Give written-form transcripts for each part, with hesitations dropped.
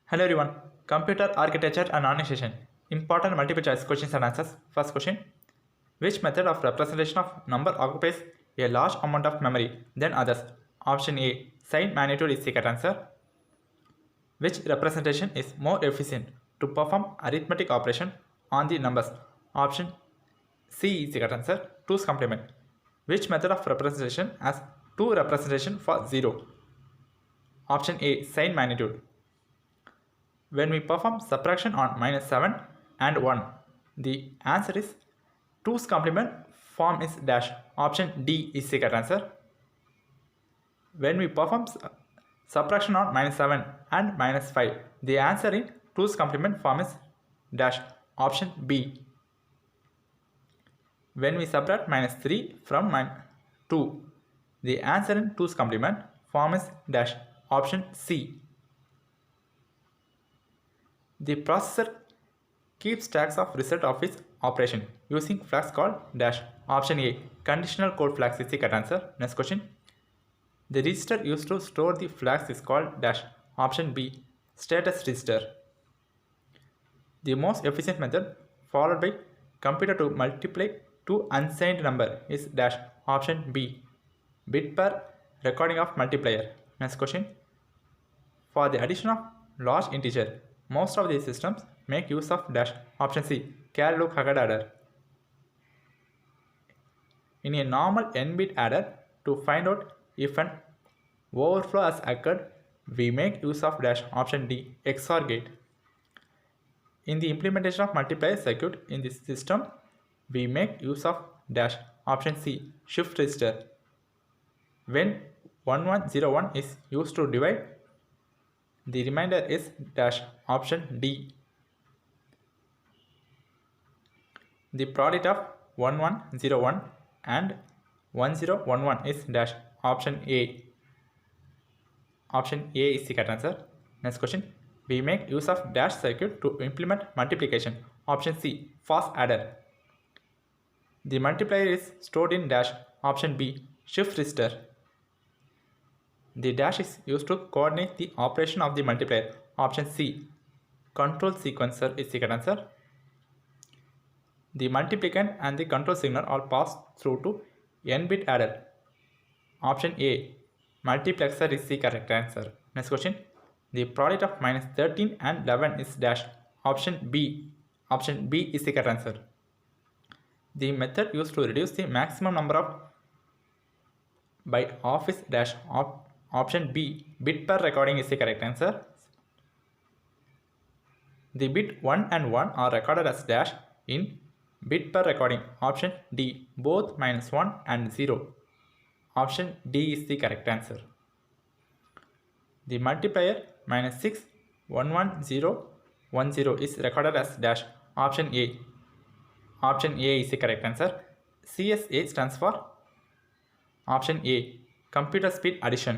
Hello everyone. Computer architecture and organization. Important multiple choice questions and answers. First question. Which method of representation of number occupies a large amount of memory than others? Option A. Sign magnitude is the correct answer. Which representation is more efficient to perform arithmetic operation on the numbers? Option C is the correct answer. 2's complement. Which method of representation has 2 representation for 0? Option A. Sign magnitude. When we perform subtraction on -7 and 1, the answer is 2's complement form is dash. Option D is the correct answer. When we perform subtraction on -7 and -5, the answer in 2's complement form is dash. Option B. When we subtract -3 from 2, the answer in 2's complement form is dash. Option C. The processor keeps tracks of result of its operation using flags called dash. Option A. Conditional code flags is the correct answer. Next question. The register used to store the flags is called dash. Option B. Status register. The most efficient method followed by computer to multiply two unsigned number is dash. Option B. Bit per recording of multiplier. Next question. For the addition of large integer, most of these systems make use of dash. Option C. Carry look ahead adder. In a normal n-bit adder, to find out if an overflow has occurred, we make use of dash. Option D. XOR gate. In the implementation of multiplier circuit in this system, we make use of dash. Option C. Shift register. When 1101 is used to divide, the remainder is dash. Option D. The product of 1101 and 1011 is dash. Option A. Option A is the correct answer. Next question. We make use of dash circuit to implement multiplication. Option C. Fast adder. The multiplier is stored in dash. Option B. Shift register. The dash is used to coordinate the operation of the multiplier. Option C. Control sequencer is the correct answer. The multiplicand and the control signal are passed through to n-bit adder. Option A. Multiplexer is the correct answer. Next question. The product of -13 and 11 is dash. Option B. Option B is the correct answer. The method used to reduce the maximum number of by half is dash. Option B. Bit per recording is the correct answer. The bit 1 and 1 are recorded as dash in bit per recording. Option D. Both -1 and 0. Option D is the correct answer. The multiplier -6 11010 is recorded as dash. Option A. Option A is the correct answer. CSA stands for option A. Computer speed addition.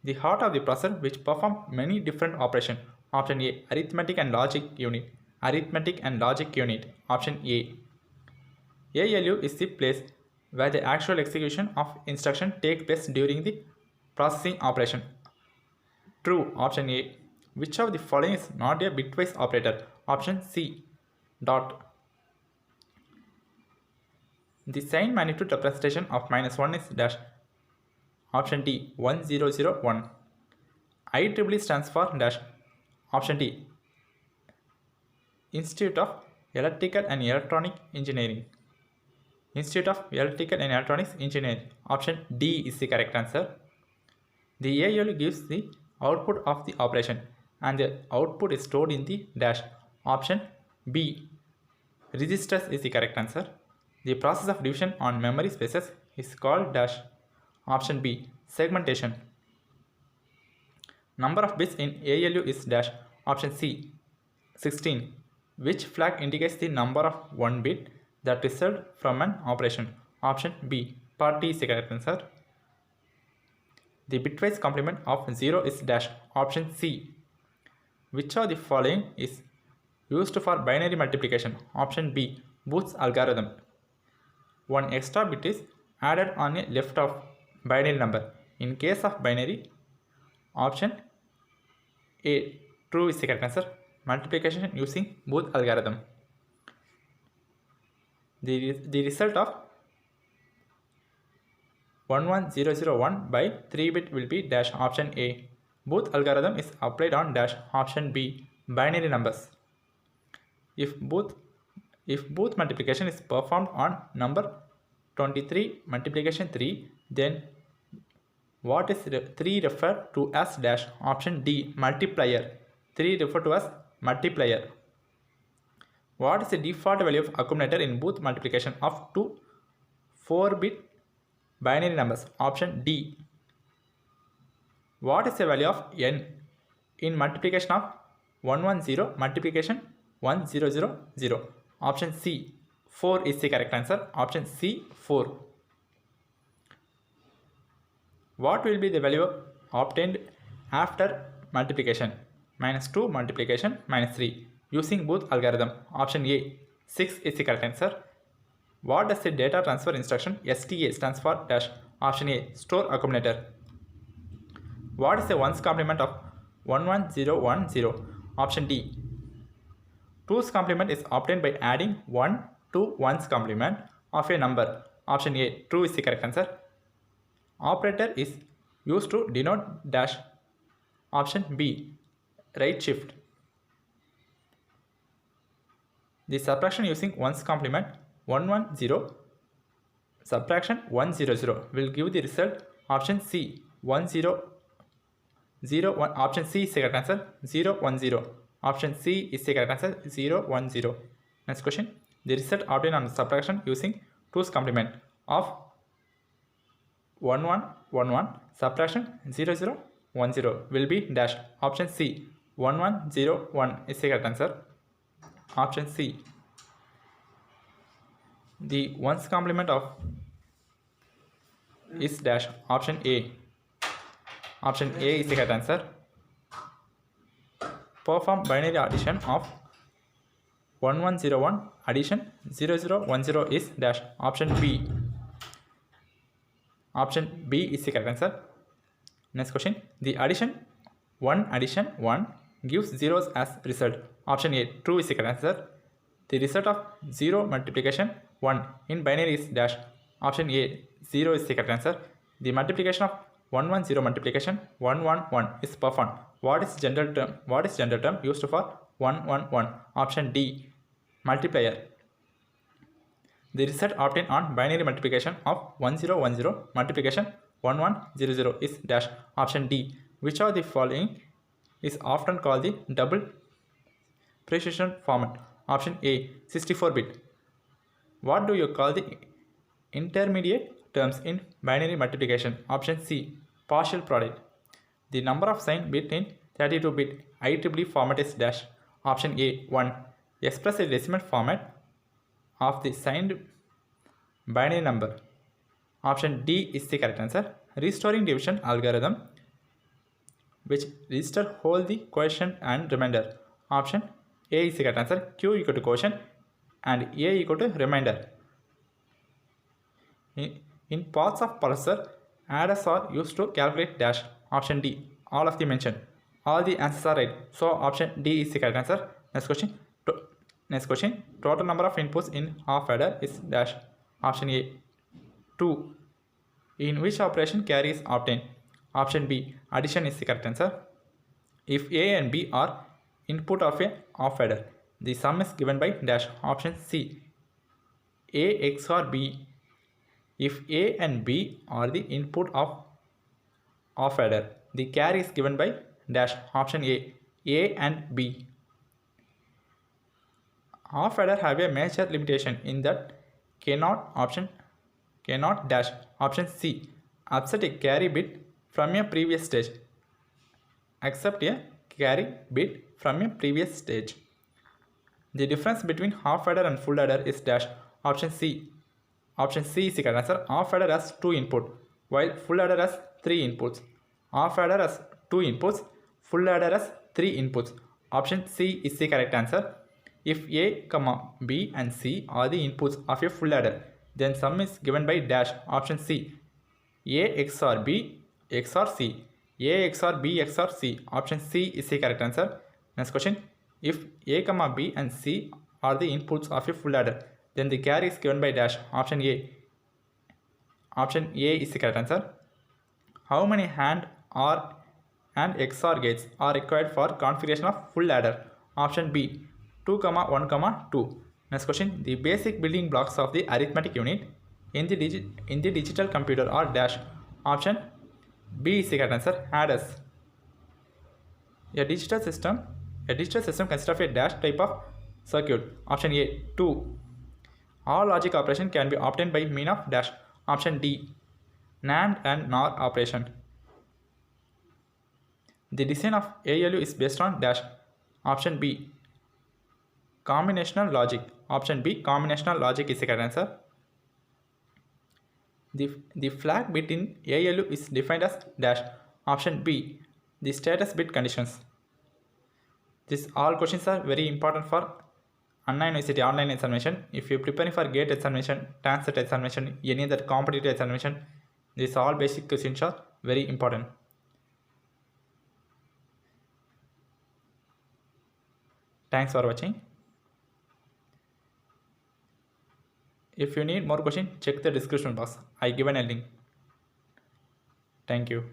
The heart of the processor which perform many different operations. Option A. Arithmetic and logic unit. Arithmetic and logic unit. Option A. ALU is the place where the actual execution of instruction takes place during the processing operation. True. Option A. Which of the following is not a bitwise operator? Option C. Dot. The sign magnitude representation of -1 is dash. Option D. 1001. IEEE stands for dash. Option D. Institute of Electrical and Electronic Engineering. Institute of Electrical and Electronics Engineering. Option D is the correct answer. The ALU gives the output of the operation and the output is stored in the dash. Option B. Registers is the correct answer. The process of division on memory spaces is called dash. Option B. Segmentation. Number of bits in ALU is dash. Option C. 16. Which flag indicates the number of 1 bit that result from an operation? Option B. Part D is the correct answer. The bitwise complement of 0 is dash. Option C. Which of the following is used for binary multiplication? Option B. Booth's algorithm. One extra bit is added on a left of binary number. In case of binary, option A. True is the correct answer. Multiplication using Booth algorithm. The result of 11001 by 3-bit will be dash option A. Booth algorithm is applied on dash option B, binary numbers. If Booth multiplication is performed on number 23 multiplication 3, then what is 3 referred to as dash option D, multiplier. 3 referred to as multiplier. What is the default value of accumulator in Booth multiplication of two 4-bit binary numbers? Option D. What is the value of n in multiplication of 110 multiplication 1000? Option C. 4 is the correct answer. Option C. 4. What will be the value obtained after multiplication? -2 multiplication -3 using Booth algorithm. Option A. 6 is the correct answer. What does the data transfer instruction STA stands for dash? Option A. Store accumulator. What is the ones complement of 11010? Option D. 2's complement is obtained by adding 1 to 1's complement of a number. Option A. True is the correct answer. Operator is used to denote dash. Option B. Right shift. The subtraction using 1's complement 110 subtraction 100 will give the result option C 1001. Option C is the correct answer. 010. Option C is the correct answer. 010. Next question. The result obtained on subtraction using 2's complement of 1111 subtraction 0010 will be dash. Option C 1101 is the correct answer. Option C. The ones complement of is dash. Option A. Option A is the correct answer. Perform binary addition of 1101 addition 0010 is dash. Option B. Option B is the correct answer. Next question. The addition 1 gives zeros as result. Option A. True is the correct answer. The result of 0 multiplication 1 in binary is dash. Option A. 0 is the correct answer. The multiplication of 110 multiplication 111 is performed. What is general term used for 111? Option D. Multiplier. The result obtained on binary multiplication of 1010 multiplication 1100 is dash. Option D. Which of the following is often called the double precision format? Option A. 64-bit. What do you call the intermediate terms in binary multiplication? Option C. Partial product. The number of sign bit in 32-bit IEEE format is dash. Option A. 1. Express a decimal format of the signed binary number. Option D is the correct answer. Restoring division algorithm which register whole the quotient and remainder. Option A is the correct answer. Q equal to quotient and A equal to remainder. In parts of processor, adders are used to calculate dash. Option D. All of the mentioned. All the answers are right. So option D is the correct answer. Next question. Total number of inputs in half adder is dash. Option A. 2. In which operation carry is obtained? Option B. Addition is the correct answer. If A and B are input of a half adder, the sum is given by dash. Option C. A XOR B. If A and B are the input of half adder, the carry is given by dash. Option A. A and B. Half adder have a major limitation in that cannot dash. Option C. Upset a carry bit from a previous stage. Accept a carry bit from a previous stage. The difference between half adder and full adder is dash. Option C. Option C is the correct answer. Half adder has 2 inputs while full adder has 3 inputs. Half adder has 2 inputs, full adder has 3 inputs. Option C is the correct answer. If A, B and C are the inputs of a full adder, then sum is given by dash. Option C. A XOR B XOR C. A XOR B XOR C. Option C is the correct answer. Next question. If A, B and C are the inputs of a full adder, then the carry is given by dash. Option A. Option A is the correct answer. How many AND, OR and XOR gates are required for configuration of full adder? Option B. 2, 1, 2. Next question. The basic building blocks of the arithmetic unit in the digital computer are dash. Option B is the correct answer. Adders. A digital system consists of a dash type of circuit. Option A. 2. All logic operation can be obtained by mean of dash. Option D. NAND and NOR operation. The design of ALU is based on dash. Option B. Combinational logic. Option B. Combinational logic is the correct answer. The flag bit in ALU is defined as dash. Option B. The status bit conditions. These all questions are very important for Anna University online examination. If you are preparing for GATE examination, TANCET examination, any other competitive examination, these all basic questions are very important. Thanks for watching. If you need more questions, check the description box. I given a link. Thank you.